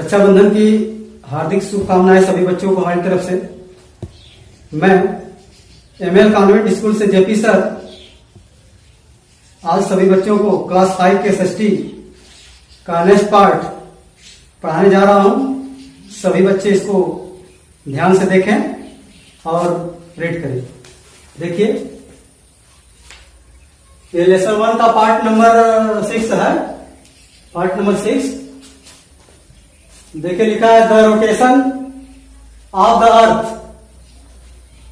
रक्षाबंधन की हार्दिक शुभकामनाएं सभी बच्चों को हमारी तरफ से। मैं एमएल कॉन्वेंट स्कूल से जेपी सर आज सभी बच्चों को क्लास 5 के एसएसटी का नेक्स्ट पार्ट पढ़ाने जा रहा हूं। सभी बच्चे इसको ध्यान से देखें और रीड करें। देखिए, ये लेसन 1 का पार्ट नंबर 6 है। पार्ट नंबर 6 देखिए, लिखा है the rotation of the earth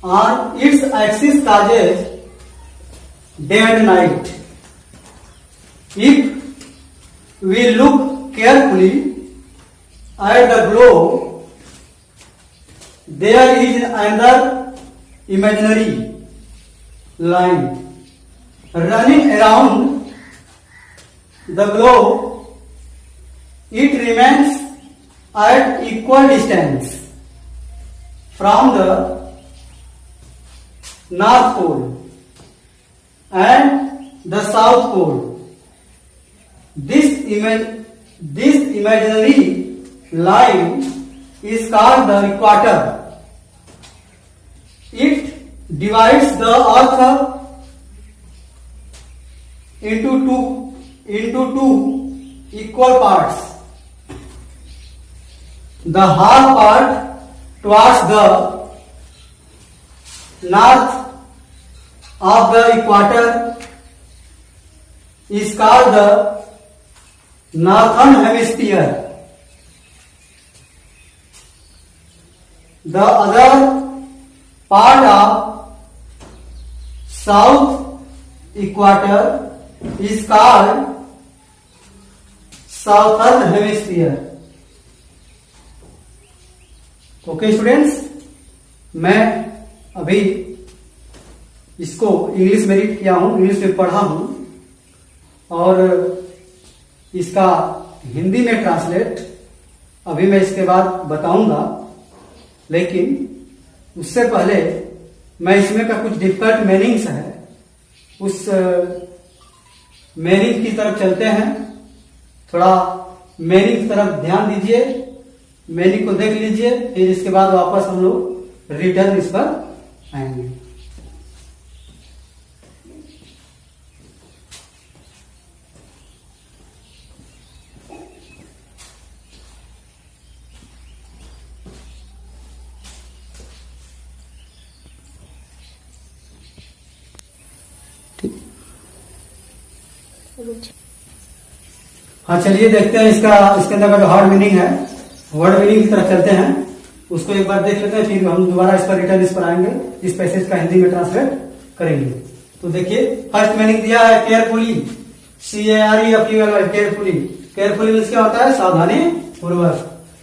on its axis causes day and night. If we look carefully at the globe, there is another imaginary line running around the globe. It remains at equal distance from the North Pole and the South Pole. This imaginary line is called the equator. It divides the earth into two equal parts. The half part towards the north of the equator is called the northern hemisphere. The other part of south equator is called southern hemisphere. Okay students, मैं अभी इसको English में read किया हूं, English में पढ़ा हूं और इसका हिंदी में ट्रांसलेट अभी मैं इसके बाद बताऊंगा। लेकिन उससे पहले मैं इसमें का कुछ डिफिकल्ट मीनिंग्स है, उस मीनिंग की तरफ चलते हैं। थोड़ा मीनिंग की तरफ ध्यान दीजिए, मीनिंग को देख लीजिए, फिर इसके बाद वापस हम लोग रिटर्न इस पर आएंगे। हाँ, चलिए देखते हैं इसके अंदर का जो हार्ड मीनिंग है, वर्ड मीनिंग की तरफ चलते हैं। उसको एक बार देख लेते हैं, फिर हम दोबारा इस पर रिटर्न इस पर आएंगे, इस पैसेज का हिंदी में ट्रांसलेट करेंगे। तो देखिए, फर्स्ट मीनिंग दिया है carefully, CARE carefully. Carefully means क्या होता है? सावधानी पूर्वक।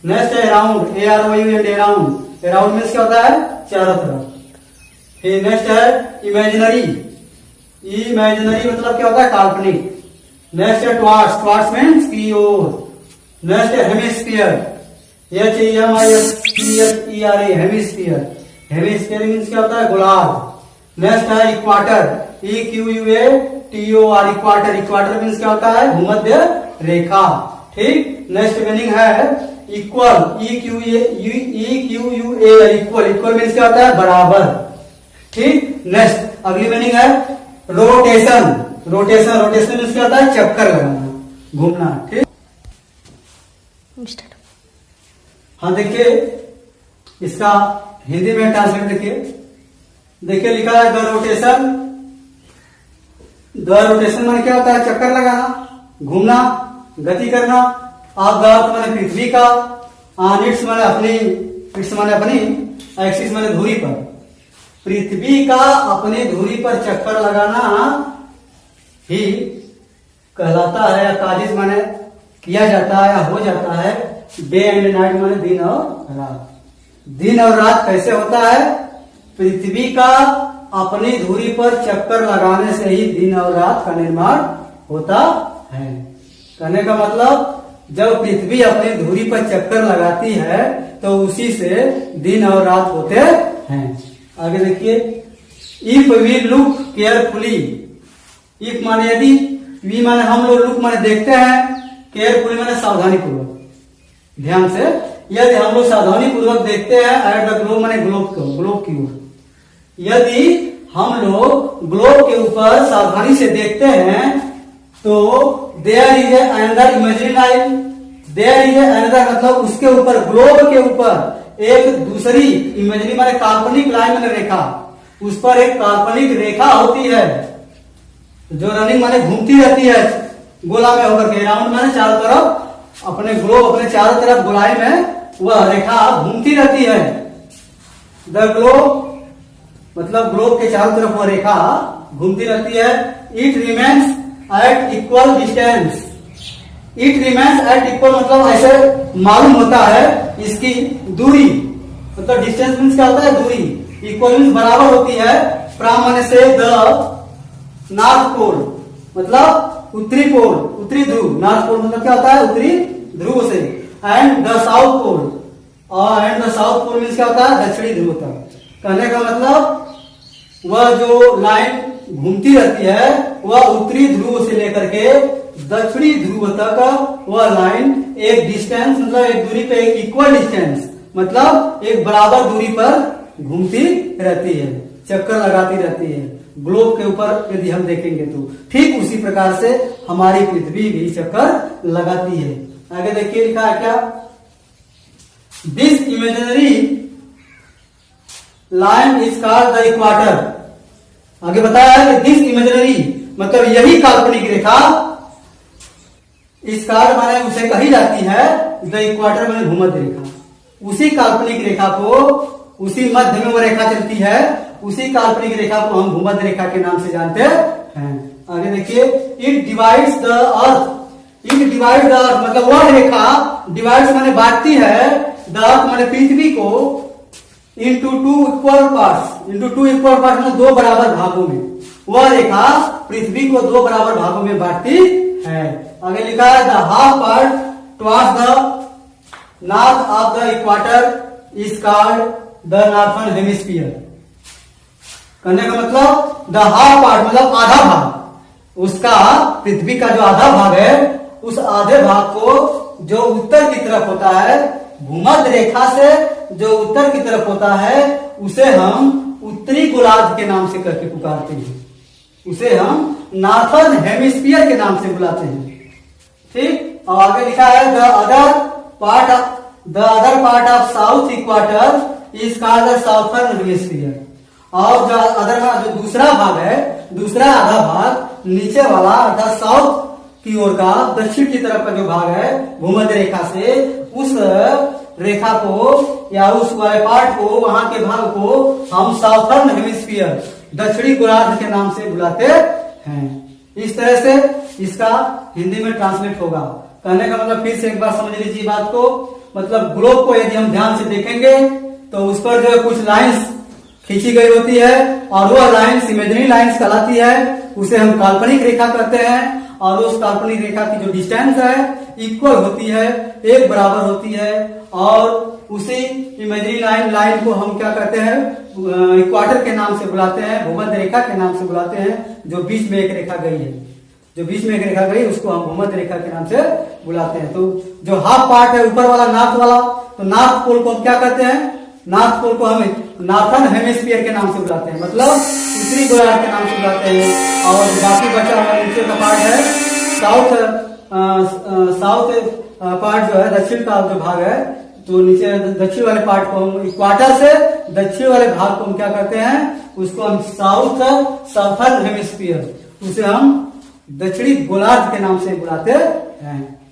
नेक्स्ट है around, AROUND around. Around means क्या होता है? चारों तरफ। फिर नेक्स्ट है इमेजिनरी। इमेजिनरी मतलब क्या होता है? काल्पनिक। नेक्स्ट है टुवार्ड्स, टुवार्ड्स मीन्स की ओर। नेक्स्ट है hemisphere, HEMISPHERE hemisphere. Hemisphere means क्या होता है? गोलार्ध। नेक्स्ट है इक्वाटर, EQUATOR इक्वाटर। इक्वाटर मीन्स क्या होता है? भूमध्य रेखा। ठीक। नेक्स्ट मीनिंग है equal, EQUAL equal. Equal means क्या होता है? बराबर। ठीक। नेक्स्ट अगली मीनिंग है रोटेशन। रोटेशन, रोटेशन मीन्स क्या होता है? चक्कर लगाना, घूमना। ठीक। हाँ, देखिए इसका हिंदी में ट्रांसलेट देखिए। देखिए लिखा है द रोटेशन। द रोटेशन माने क्या होता है? चक्कर लगाना, घूमना, गति करना। ऑफ द अर्थ माने पृथ्वी का। ऑन इट्स माने अपनी, इट्स माने अपनी, एक्सिस माने धुरी पर। पृथ्वी का अपनी धुरी पर चक्कर लगाना ही कहलाता है, या काजिज माने किया जाता है या हो जाता है। डे एंड नाइट माने दिन और रात। दिन और रात कैसे होता है? पृथ्वी का अपनी धुरी पर चक्कर लगाने से ही दिन और रात का निर्माण होता है। कहने का मतलब, जब पृथ्वी अपनी धुरी पर चक्कर लगाती है तो उसी से दिन और रात होते हैं। आगे देखिए, if we look carefully. If माने यदि, वी माने हम लोग, लुक माने देखते हैं, केयरफुली माने सावधानी पूर्वक। ध्यान से, यदि हम लोग सावधानी पूर्वक देखते हैं एट द ग्लोब माने ग्लोब की ओर, यदि हम लोग ग्लोब के ऊपर सावधानी से देखते हैं तो there is another imaginary line, there is another मतलब उसके ऊपर, ग्लोब के ऊपर एक दूसरी इमेजिनरी माने काल्पनिक लाइन माने रेखा, उस पर एक काल्पनिक रेखा होती है जो रनिंग माने घूमती रहती है गोला में होकर के, राउंड माने चारों तरफ, अपने ग्लोब अपने चारों तरफ गोलाई में वह रेखा घूमती रहती है। द ग्लोब मतलब ग्लोब के चारों तरफ वह रेखा घूमती रहती है। It remains at equal distance, it remains at equal मतलब ऐसे मालूम होता है इसकी दूरी, मतलब डिस्टेंस मीन्स क्या होता है, दूरी, इक्वल मीन्स बराबर होती है, फ्रॉम माने से द नॉर्थ पोल मतलब उत्तरी पोल, उत्तरी ध्रुव, नॉर्थ पोल मतलब क्या होता है, उत्तरी ध्रुव से, एंड द साउथ पोल, और and the south pole means क्या होता है, दक्षिणी ध्रुव तक। कहने का मतलब वह जो लाइन घूमती रहती है वह उत्तरी ध्रुव से लेकर के दक्षिणी ध्रुव तक वह लाइन एक डिस्टेंस मतलब एक दूरी पे, एक इक्वल डिस्टेंस मतलब एक बराबर दूरी पर घूमती रहती है, चक्कर लगाती रहती है ग्लोब के ऊपर। यदि हम देखेंगे तो ठीक उसी प्रकार से हमारी पृथ्वी भी चक्कर लगाती है। आगे देखिए लिखा है क्या, this imaginary line is called the equator. आगे बताया है कि दिस इमेजिनरी मतलब यही काल्पनिक रेखा, इस कार्ड माने उसे कही जाती है द इक्वाटर माने भूमध्य रेखा, उसी काल्पनिक रेखा को, उसी मध्य में वो रेखा चलती है, उसी काल्पनिक रेखा को हम भूमध्य रेखा के नाम से जानते हैं। आगे देखिए, it divides the earth, it divide the earth मतलब वह रेखा, डिवाइड्स माने बांटती है, द अर्थ माने पृथ्वी को, into two equal parts, into two equal part मतलब दो बराबर भागों में, वह रेखा पृथ्वी को दो बराबर भागों में बांटती है। आगे लिखा है the half part towards the north of the equator is called the northern hemisphere. कहने का मतलब द हाफ पार्ट मतलब आधा भाग, उसका पृथ्वी का जो आधा भाग है उस आधे भाग को जो उत्तर की तरफ होता है, भूमध्य रेखा से जो उत्तर की तरफ होता है उसे हम उत्तरी गोलार्ध के नाम से करके पुकारते हैं, उसे हम नॉर्थर्न हेमिस्फीयर के नाम से बुलाते हैं। ठीक, और आगे लिखा है the other part of south equator is called the southern hemisphere. और जो अदर का जो दूसरा भाग है, दूसरा आधा भाग नीचे वाला अर्थात साउथ की ओर का, दक्षिण की तरफ का जो भाग है भूमध्य रेखा से, उस रेखा को या उस वाले पार्ट को, वहां के भाग को हम साउथर्न हेमिस्फीयर दक्षिणी गोलार्ध के नाम से बुलाते हैं। इस तरह से इसका हिंदी में ट्रांसलेट होगा। कहने का मतलब फिर से एक बार समझ लीजिए बात को, मतलब ग्लोब को यदि हम ध्यान से देखेंगे तो उस पर जो कुछ लाइंस खींची गई होती है और वह लाइंस इमेजिनरी लाइंस कहलाती है, उसे हम काल्पनिक रेखा कहते हैं। और उस काल्पनिक रेखा की जो डिस्टेंस है इक्वल होती है, एक बराबर होती है, और उसी इमेजिनरी लाइन को हम क्या कहते हैं, इक्वाटर के नाम से बुलाते हैं, भूमध्य रेखा के नाम से बुलाते हैं। जो बीच में एक रेखा गई है, जो बीच में एक रेखा गई उसको हम भूमध्य रेखा के नाम से बुलाते हैं। तो जो हाफ पार्ट है ऊपर वाला नॉर्थ वाला, तो नॉर्थ पोल को हम क्या कहते हैं, नॉर्थ पोल को हम नॉर्थर्न हेमिस्फीयर के नाम से बुलाते हैं, मतलब उत्तरी गोलार्ध के नाम से बुलाते हैं। और बाकी बचा हुआ नीचे का पार्ट है साउथ पार्ट जो है, दक्षिण का जो भाग है, तो नीचे दक्षिण वाले पार्ट को हम इक्वाटर से दक्षिण वाले भाग को हम क्या करते हैं, उसको हम साउथर्न हेमिस्फीयर, उसे हम दक्षिणी गोलार्ध के नाम से बुलाते हैं।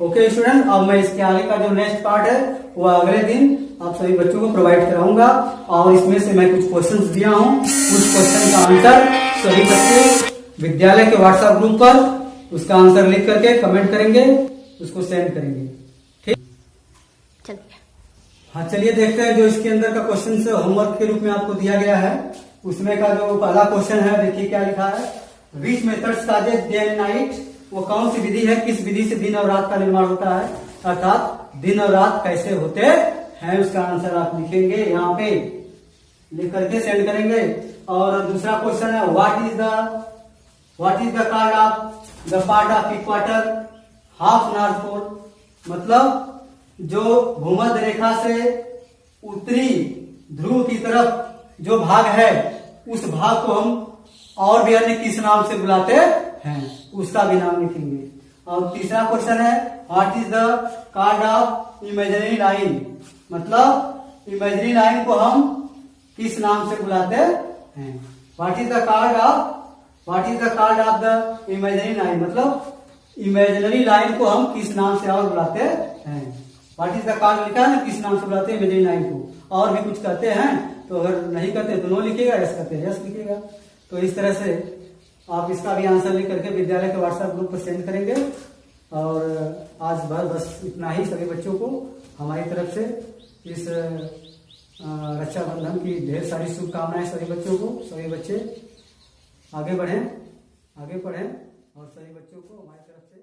ओके स्टूडेंट, अब मैं इसके आगे का जो नेक्स्ट पार्ट है वो अगले दिन आप सभी बच्चों को प्रोवाइड कराऊंगा, और इसमें से मैं कुछ क्वेश्चंस दिया हूं, उस क्वेश्चन का आंसर सभी बच्चे विद्यालय के व्हाट्सएप ग्रुप पर उसका आंसर लिख करके कमेंट करेंगे, उसको सेंड करेंगे। ठीक, चलिए हाँ चलिए देखते हैं जो इसके अंदर का क्वेश्चन होमवर्क के रूप में आपको दिया गया है। उसमें का जो पहला क्वेश्चन है, देखिए क्या लिखा है, which methods causes day and night, वो कौन सी विधि है, किस विधि से दिन और रात का निर्माण होता है, अर्थात दिन और रात कैसे होते हैं, उसका आंसर आप लिखेंगे यहाँ पे, लिख करके सेंड करेंगे। और दूसरा क्वेश्चन है, what is the card of the part of equator half north pole, मतलब जो भूमध्य रेखा से उत्तरी ध्रुव की तरफ जो भाग है उस भाग को हम और भी अन्य किस नाम से बुलाते हैं, उसका भी नाम लिखेंगे। और तीसरा क्वेश्चन है what is the card of imaginary line, मतलब इमेजिनरी लाइन को हम किस नाम से बुलाते हैं। What is the card of the imaginary line, मतलब इमेजिनरी लाइन को हम किस नाम से और बुलाते हैं। व्हाट इज द कार्ड लिखा है ना, किस नाम से बुलाते हैं इमेजिनरी लाइन को। और भी कुछ कहते हैं तो अगर नहीं कहते तो नो लिखेगा, यस कहते हैं यस लिखेगा। तो इस तरह से आप इसका भी आंसर लिख करके विद्यालय के व्हाट्सएप ग्रुप पर सेंड करेंगे। और आज बस इतना ही। सभी बच्चों को हमारी तरफ से इस रक्षाबंधन की ढेर सारी शुभकामनाएं। सभी बच्चों को, सभी बच्चे आगे बढ़ें, आगे पढ़ें और सभी बच्चों को हमारी तरफ से